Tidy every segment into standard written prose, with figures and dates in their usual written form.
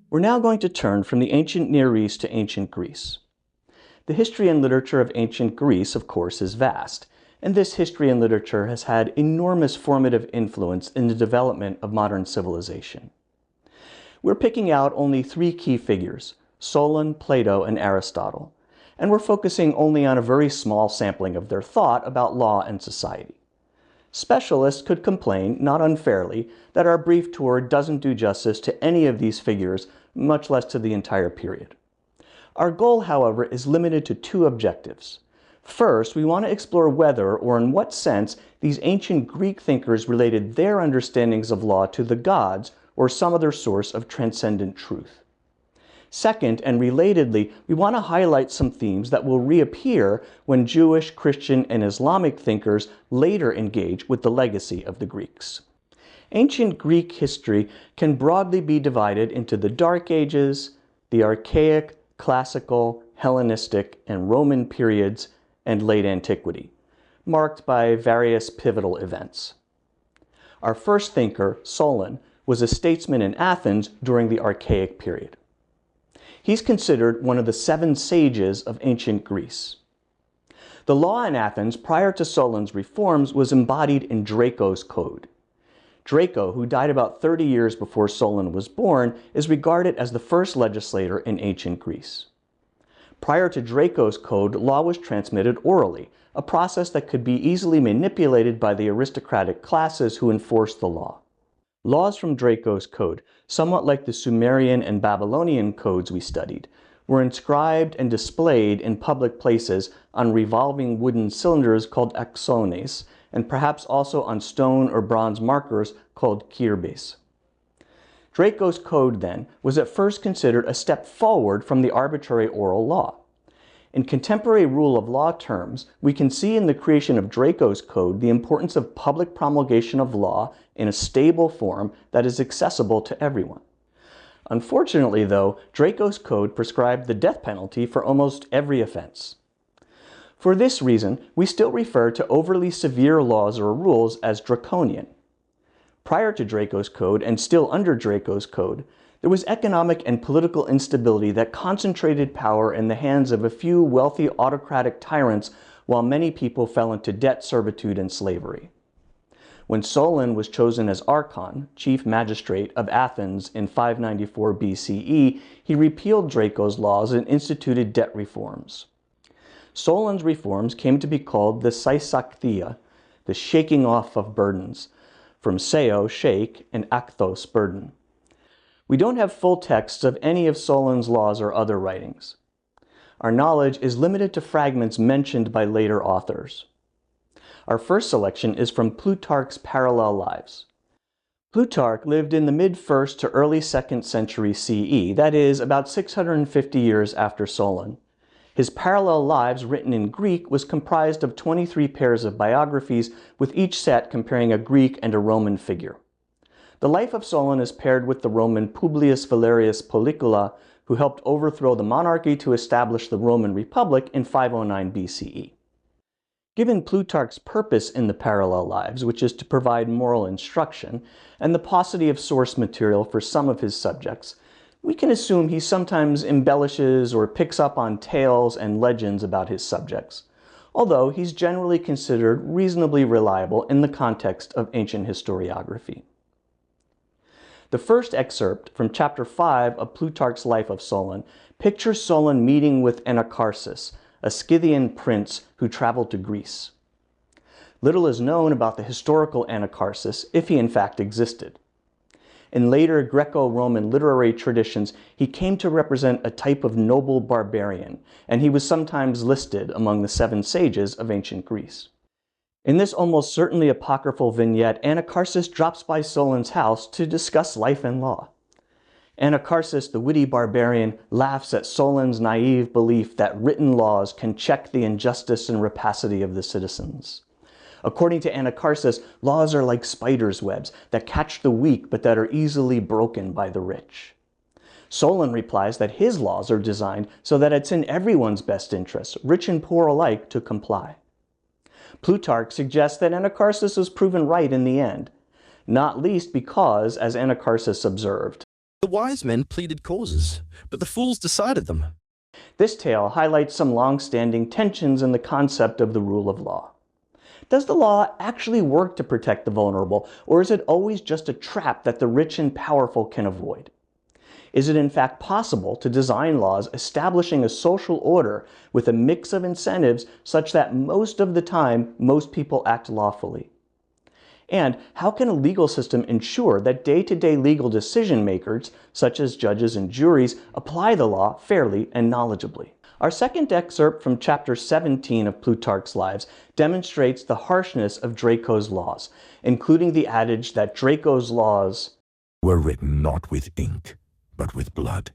We're now going to turn from the ancient Near East to ancient Greece. The history and literature of ancient Greece, of course, is vast, and this history and literature has had enormous formative influence in the development of modern civilization. We're picking out only three key figures: Solon, Plato, and Aristotle, and we're focusing only on a very small sampling of their thought about law and society. Specialists could complain, not unfairly, that our brief tour doesn't do justice to any of these figures, much less to the entire period. Our goal, however, is limited to two objectives. First, we want to explore whether, or in what sense, these ancient Greek thinkers related their understandings of law to the gods or some other source of transcendent truth. Second, and relatedly, we want to highlight some themes that will reappear when Jewish, Christian, and Islamic thinkers later engage with the legacy of the Greeks. Ancient Greek history can broadly be divided into the Dark Ages, the Archaic, Classical, Hellenistic, and Roman periods, and late antiquity, marked by various pivotal events. Our first thinker, Solon, was a statesman in Athens during the Archaic period. He's considered one of the 7 sages of ancient Greece. The law in Athens prior to Solon's reforms was embodied in Draco's code. Draco, who died about 30 years before Solon was born, is regarded as the first legislator in ancient Greece. Prior to Draco's code, law was transmitted orally, a process that could be easily manipulated by the aristocratic classes who enforced the law. Laws from Draco's code, somewhat like the Sumerian and Babylonian codes we studied, were inscribed and displayed in public places on revolving wooden cylinders called axones, and perhaps also on stone or bronze markers called kirbes. Draco's code, then, was at first considered a step forward from the arbitrary oral law. In contemporary rule of law terms, we can see in the creation of Draco's code the importance of public promulgation of law in a stable form that is accessible to everyone. Unfortunately, though, Draco's code prescribed the death penalty for almost every offense. For this reason, we still refer to overly severe laws or rules as draconian. Prior to Draco's code, and still under Draco's code, there was economic and political instability that concentrated power in the hands of a few wealthy autocratic tyrants while many people fell into debt, servitude, and slavery. When Solon was chosen as archon, chief magistrate of Athens in 594 BCE, he repealed Draco's laws and instituted debt reforms. Solon's reforms came to be called the Sysakthia, the shaking off of burdens, from seo, shake, and akthos, burden. We don't have full texts of any of Solon's laws or other writings. Our knowledge is limited to fragments mentioned by later authors. Our first selection is from Plutarch's Parallel Lives. Plutarch lived in the mid-1st to early 2nd century CE, that is, about 650 years after Solon. His Parallel Lives, written in Greek, was comprised of 23 pairs of biographies, with each set comparing a Greek and a Roman figure. The life of Solon is paired with the Roman Publius Valerius Polycula, who helped overthrow the monarchy to establish the Roman Republic in 509 BCE. Given Plutarch's purpose in the Parallel Lives, which is to provide moral instruction, and the paucity of source material for some of his subjects, we can assume he sometimes embellishes or picks up on tales and legends about his subjects, although he's generally considered reasonably reliable in the context of ancient historiography. The first excerpt from chapter 5 of Plutarch's Life of Solon pictures Solon meeting with Anacharsis, a Scythian prince who traveled to Greece. Little is known about the historical Anacharsis, if he in fact existed. In later Greco-Roman literary traditions, he came to represent a type of noble barbarian, and he was sometimes listed among the 7 sages of ancient Greece. In this almost certainly apocryphal vignette, Anacharsis drops by Solon's house to discuss life and law. Anacharsis, the witty barbarian, laughs at Solon's naive belief that written laws can check the injustice and rapacity of the citizens. According to Anacharsis, laws are like spiders' webs that catch the weak but that are easily broken by the rich. Solon replies that his laws are designed so that it's in everyone's best interest, rich and poor alike, to comply. Plutarch suggests that Anacharsis was proven right in the end, not least because, as Anacharsis observed, The wise men pleaded causes, but the fools decided them. This tale highlights some long-standing tensions in the concept of the rule of law. Does the law actually work to protect the vulnerable, or is it always just a trap that the rich and powerful can avoid? Is it in fact possible to design laws establishing a social order with a mix of incentives such that most of the time most people act lawfully? And how can a legal system ensure that day-to-day legal decision makers, such as judges and juries, apply the law fairly and knowledgeably? Our second excerpt from chapter 17 of Plutarch's Lives demonstrates the harshness of Draco's laws, including the adage that Draco's laws were written not with ink, but with blood.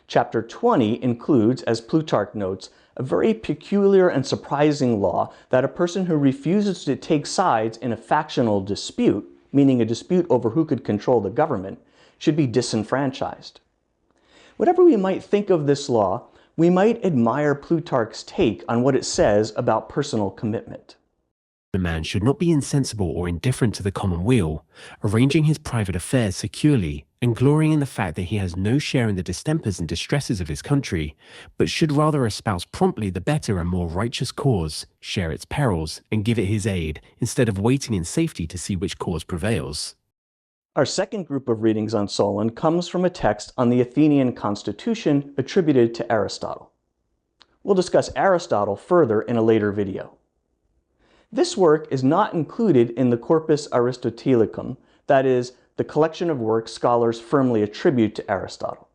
Chapter 20 includes, as Plutarch notes, a very peculiar and surprising law that a person who refuses to take sides in a factional dispute, meaning a dispute over who could control the government, should be disenfranchised. Whatever we might think of this law, we might admire Plutarch's take on what it says about personal commitment. A man should not be insensible or indifferent to the common weal, arranging his private affairs securely and glorying in the fact that he has no share in the distempers and distresses of his country, but should rather espouse promptly the better and more righteous cause, share its perils, and give it his aid, instead of waiting in safety to see which cause prevails. Our second group of readings on Solon comes from a text on the Athenian constitution attributed to Aristotle. We'll discuss Aristotle further in a later video. This work is not included in the Corpus Aristotelicum, that is, the collection of works scholars firmly attribute to Aristotle.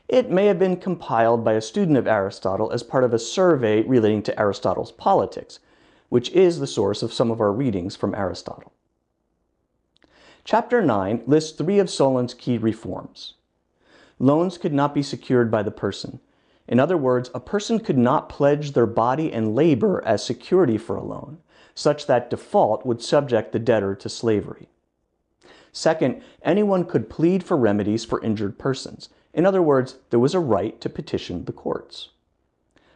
It may have been compiled by a student of Aristotle as part of a survey relating to Aristotle's politics, which is the source of some of our readings from Aristotle. Chapter 9 lists 3 of Solon's key reforms. Loans could not be secured by the person. In other words, a person could not pledge their body and labor as security for a loan, such that default would subject the debtor to slavery. Second, anyone could plead for remedies for injured persons. In other words, there was a right to petition the courts.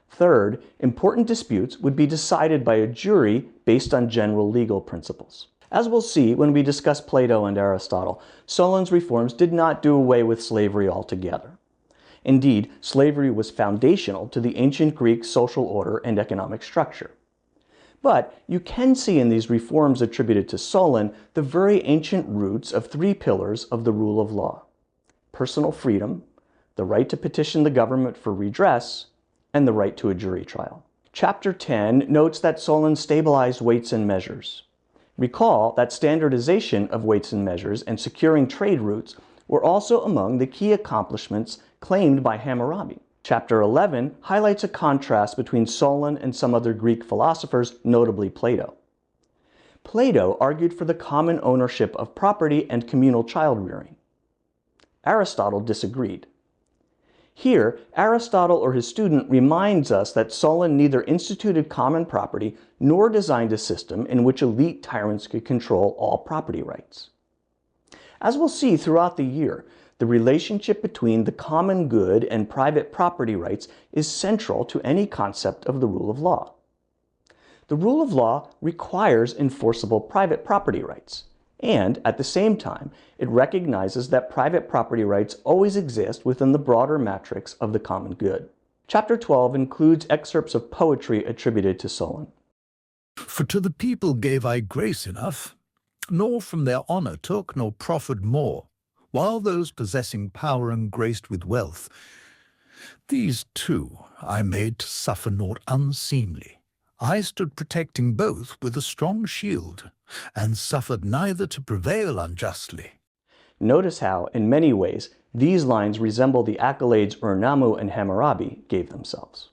Third, important disputes would be decided by a jury based on general legal principles. As we'll see when we discuss Plato and Aristotle, Solon's reforms did not do away with slavery altogether. Indeed, slavery was foundational to the ancient Greek social order and economic structure. But you can see in these reforms attributed to Solon the very ancient roots of 3 pillars of the rule of law: personal freedom, the right to petition the government for redress, and the right to a jury trial. Chapter 10 notes that Solon stabilized weights and measures. Recall that standardization of weights and measures and securing trade routes were also among the key accomplishments claimed by Hammurabi. Chapter 11 highlights a contrast between Solon and some other Greek philosophers, notably Plato. Plato argued for the common ownership of property and communal child-rearing. Aristotle disagreed. Here, Aristotle or his student reminds us that Solon neither instituted common property nor designed a system in which elite tyrants could control all property rights. As we'll see throughout the year, the relationship between the common good and private property rights is central to any concept of the rule of law. The rule of law requires enforceable private property rights, and at the same time, it recognizes that private property rights always exist within the broader matrix of the common good. Chapter 12 includes excerpts of poetry attributed to Solon. For to the people gave I grace enough, nor from their honour took, nor proffered more, while those possessing power and graced with wealth, these too I made to suffer naught unseemly. I stood protecting both with a strong shield, and suffered neither to prevail unjustly. Notice how, in many ways, these lines resemble the accolades Urnamu and Hammurabi gave themselves.